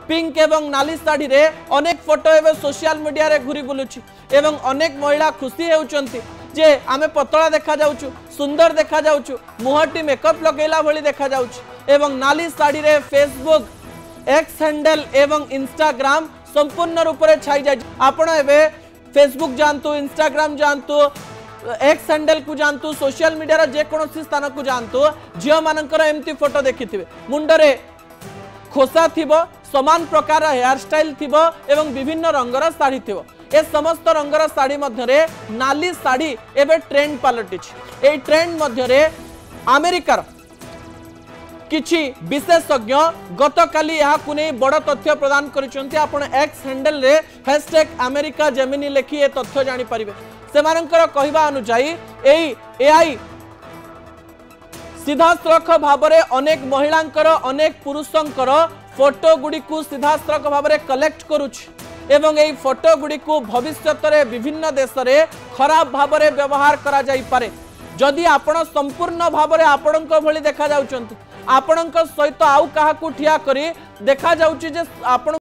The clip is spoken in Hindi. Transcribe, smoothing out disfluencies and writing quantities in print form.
पिंक एवं नाली साड़ी रे अनेक फोटो एवं सोशल मीडिया रे घुरी बुलुछि एवं अनेक महिला खुशी होउचंती जे आमे पतला देखा जाउछु सुंदर देखा जाउछु मुहटी मेकअप लगेला भली देखा जाउछु एवं नाली साड़ी रे फेसबुक एक्स हैंडल एवं इंस्टाग्राम संपूर्ण रूप से छाई जाए। आपण एबे फेसबुक जानतु इंस्टाग्राम जानतु एक्स हैंडल को जानतु सोशल मीडिया जेकोसी स्थान को जानतु झील मानकर एमती फोटो देखिथिबे मुंडरे खोसा थिबो समान प्रकार हेयर स्टाइल थिबो एवं विभिन्न रंगर साड़ी थिबो ए समस्त रंगर साड़ी मध्यरे नाली साड़ी एबे ट्रेंड पलटिछि। ए ट्रेंड मध्यरे अमेरिकार किछि विशेषज्ञ गतकाली यहाँ नहीं बड़ तथ्य प्रदान करिसेंती। आपण एक्स हैंडल रे #अमेरिका जेमिनी लेखि ए तथ्य जानि परिबे। सेमानकर कहवा अनुसायी एआई सीधासख भाव में अनेक महिलांकर अनेक पुरुषंकर फोटो गुड़ी को सीधासख भाव में कलेक्ट करुछि एवं एई फोटो गुड़ी को भविष्यत रे विभिन्न देश रे खराब भाव में व्यवहार करा जाई पारे। जदि आपण संपूर्ण भाव में आपणक भली देखा जाउचंती आपणक सहित आउ काहाकू ठिया करी देखा जाउची जे आपण